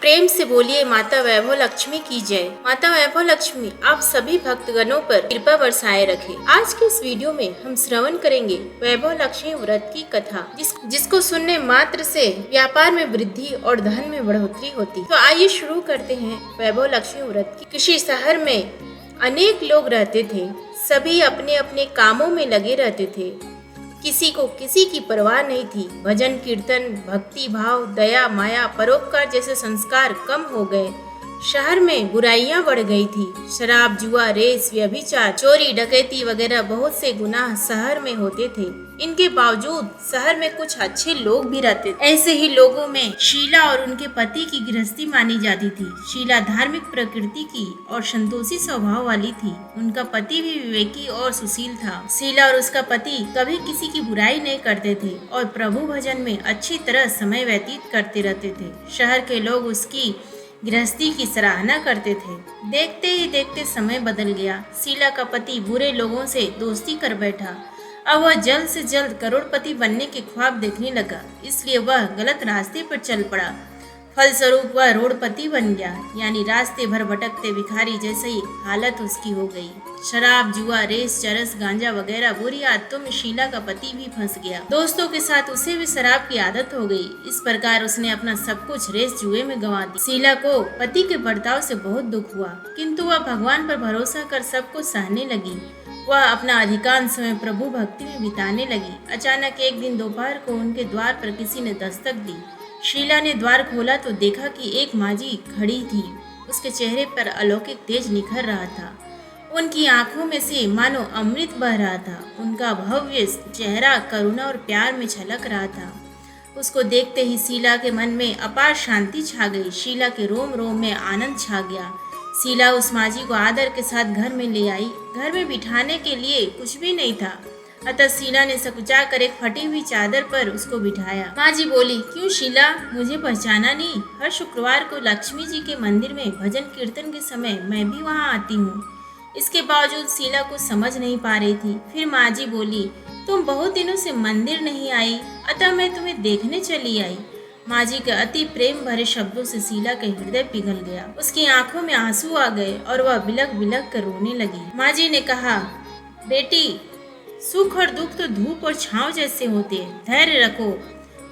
प्रेम से बोलिए माता वैभव लक्ष्मी की जय। माता वैभव लक्ष्मी आप सभी भक्तगणों पर कृपा बरसाए रखे। आज के इस वीडियो में हम श्रवण करेंगे वैभव लक्ष्मी व्रत की कथा, जिसको सुनने मात्र से व्यापार में वृद्धि और धन में बढ़ोतरी होती। तो आइए शुरू करते हैं वैभव लक्ष्मी व्रत की। किसी शहर में अनेक लोग रहते थे, सभी अपने अपने कामों में लगे रहते थे। किसी को किसी की परवाह नहीं थी। भजन कीर्तन, भक्ति भाव, दया माया, परोपकार जैसे संस्कार कम हो गए। शहर में बुराइयां बढ़ गई थी। शराब, जुआ, रेस, व्यभिचार, चोरी, डकैती वगैरह बहुत से गुनाह शहर में होते थे। इनके बावजूद शहर में कुछ अच्छे लोग भी रहते थे। ऐसे ही लोगों में शीला और उनके पति की गृहस्थी मानी जाती थी। शीला धार्मिक प्रकृति की और संतोषी स्वभाव वाली थी। उनका पति भी विवेकी और सुशील था। शीला और उसका पति कभी किसी की बुराई नहीं करते थे और प्रभु भजन में अच्छी तरह समय व्यतीत करते रहते थे। शहर के लोग उसकी गृहस्थी की सराहना करते थे। देखते ही देखते समय बदल गया। शीला का पति बुरे लोगों से दोस्ती कर बैठा। अब वह जल्द से जल्द करोड़पति बनने के ख्वाब देखने लगा, इसलिए वह गलत रास्ते पर चल पड़ा। फलस्वरूप वह रोडपति बन गया, यानी रास्ते भर भटकते भिखारी जैसी हालत उसकी हो गई। शराब, जुआ, रेस, चरस, गांजा वगैरह बुरी आदतों में शीला का पति भी फंस गया। दोस्तों के साथ उसे भी शराब की आदत हो गई। इस प्रकार उसने अपना सब कुछ रेस जुए में गंवा दिया। शीला को पति के बर्ताव से बहुत दुख हुआ, किंतु वह भगवान पर भरोसा कर सब कुछ सहने लगी। वह अपना अधिकांश समय प्रभु भक्ति में बिताने लगी। अचानक एक दिन दोपहर को उनके द्वार पर किसी ने दस्तक दी। शीला ने द्वार खोला तो देखा कि एक माजी खड़ी थी। उसके चेहरे पर अलौकिक तेज निखर रहा था। उनकी आंखों में से मानो अमृत बह रहा था। उनका भव्य चेहरा करुणा और प्यार में छलक रहा था। उसको देखते ही शीला के मन में अपार शांति छा गई। शीला के रोम रोम में आनंद छा गया। शीला उस माजी को आदर के साथ घर में ले आई। घर में बिठाने के लिए कुछ भी नहीं था, अतः शीला ने सकुचा कर एक फटी हुई चादर पर उसको बिठाया। माजी बोली, क्यों शीला, मुझे पहचाना नहीं? हर शुक्रवार को लक्ष्मी जी के मंदिर में भजन कीर्तन के समय मैं भी वहाँ आती हूँ। इसके बावजूद शीला कुछ समझ नहीं पा रही थी। फिर माजी बोली, तुम बहुत दिनों से मंदिर नहीं आई, अतः मैं तुम्हें देखने चली आई। माजी के अति प्रेम भरे शब्दों से शीला का हृदय पिघल गया। उसकी आंखों में आंसू आ गए और वह बिलख बिलख कर रोने लगी। माजी ने कहा, बेटी, सुख और दुख तो धूप और छांव जैसे होते हैं, धैर्य रखो।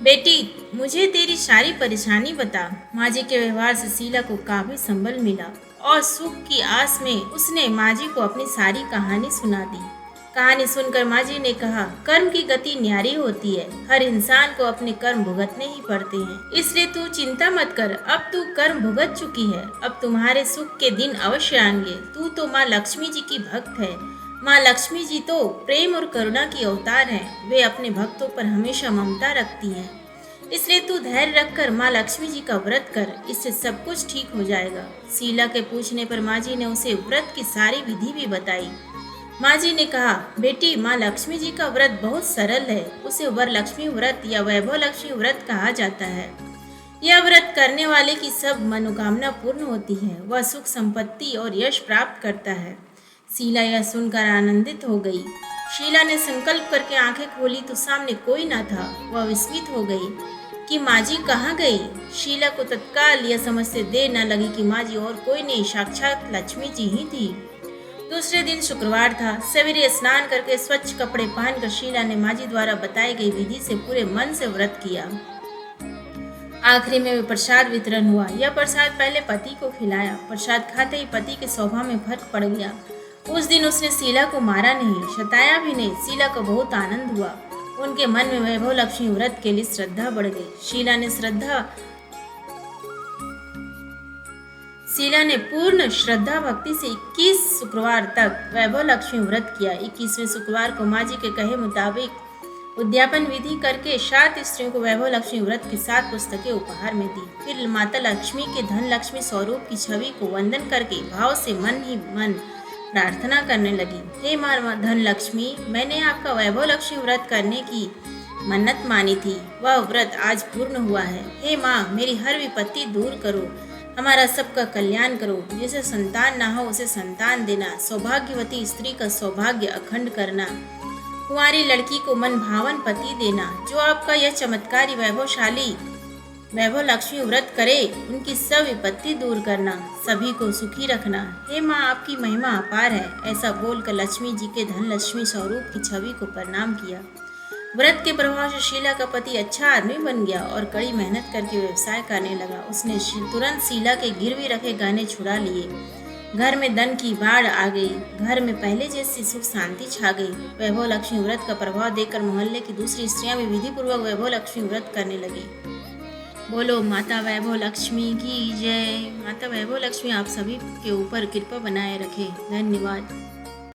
बेटी, मुझे तेरी सारी परेशानी बता। माजी के व्यवहार से शीला को काफी संबल मिला और सुख की आस में उसने माजी को अपनी सारी कहानी सुना दी। कहानी सुनकर माजी ने कहा, कर्म की गति न्यारी होती है। हर इंसान को अपने कर्म भुगतने ही पड़ते हैं, इसलिए तू चिंता मत कर। अब तू कर्म भुगत चुकी है, अब तुम्हारे सुख के दिन अवश्य आएंगे। तू तो माँ लक्ष्मी जी की भक्त है। माँ लक्ष्मी जी तो प्रेम और करुणा की अवतार हैं। वे अपने भक्तों पर हमेशा ममता रखती हैं, इसलिए तू धैर्य रखकर माँ लक्ष्मी जी का व्रत कर, इससे सब कुछ ठीक हो जाएगा। शीला के पूछने पर माजी ने उसे व्रत की सारी विधि भी बताई। माजी ने कहा, बेटी, माँ लक्ष्मी जी का व्रत बहुत सरल है। उसे वरलक्ष्मी व्रत या वैभव लक्ष्मी व्रत कहा जाता है। यह व्रत करने वाले की सब मनोकामना पूर्ण होती है। वह सुख संपत्ति और यश प्राप्त करता है। शीला यह सुनकर आनंदित हो गई। शीला ने संकल्प करके आंखें खोली तो सामने कोई न था। वह विस्मित हो गई कि माजी कहाँ गई। शीला को तत्काल यह समझते देर न लगी कि माजी और कोई नहीं, साक्षात लक्ष्मी जी ही थी। दूसरे दिन शुक्रवार था। सवेरे स्नान करके स्वच्छ कपड़े पहनकर शीला ने माजी द्वारा बताई गई विधि से पूरे मन से व्रत किया। आखिरी में प्रसाद वितरण हुआ। यह प्रसाद पहले पति को खिलाया। प्रसाद खाते ही पति के स्वभाव में फर्क पड़ गया। उस दिन उसने शीला को मारा नहीं, सताया भी नहीं। शीला को बहुत आनंद हुआ। उनके मन में वैभव लक्ष्मी व्रत के लिए श्रद्धा बढ़ गई। शीला ने पूर्ण श्रद्धा भक्ति से 21 शुक्रवार तक वैभव लक्ष्मी व्रत किया। 21वें शुक्रवार को माजी के कहे मुताबिक उद्यापन विधि करके 7 स्त्रियों को वैभव लक्ष्मी व्रत की 7 पुस्तकें उपहार में दी। फिर माता लक्ष्मी के धन लक्ष्मी स्वरूप की छवि को वंदन करके भाव से मन ही मन प्रार्थना करने लगी। हे माँ धन लक्ष्मी, मैंने आपका वैभव लक्ष्मी व्रत करने की मन्नत मानी थी, वह व्रत आज पूर्ण हुआ है। हे माँ, मेरी हर विपत्ति दूर करो, हमारा सबका कल्याण करो। जिसे संतान ना हो उसे संतान देना, सौभाग्यवती स्त्री का सौभाग्य अखंड करना, कुंवारी लड़की को मन भावन पति देना। जो आपका यह चमत्कारी वैभवशाली वैभव लक्ष्मी व्रत करे, उनकी सब विपत्ति दूर करना, सभी को सुखी रखना। हे माँ, आपकी महिमा अपार है। ऐसा बोलकर लक्ष्मी जी के धन लक्ष्मी स्वरूप की छवि को प्रणाम किया। व्रत के प्रभाव से शीला का पति अच्छा आदमी बन गया और कड़ी मेहनत करके व्यवसाय करने लगा। उसने तुरंत शीला के गिरवी रखे गहने छुड़ा लिए। घर में धन की बाढ़ आ गई। घर में पहले जैसी सुख शांति छा गई। वैभव लक्ष्मी व्रत का प्रभाव देखकर मोहल्ले की दूसरी स्त्रियां भी विधि पूर्वक वैभव लक्ष्मी व्रत करने लगी। बोलो माता वैभव लक्ष्मी की जय। माता वैभव लक्ष्मी आप सभी के ऊपर कृपा बनाए रखे। धन्यवाद।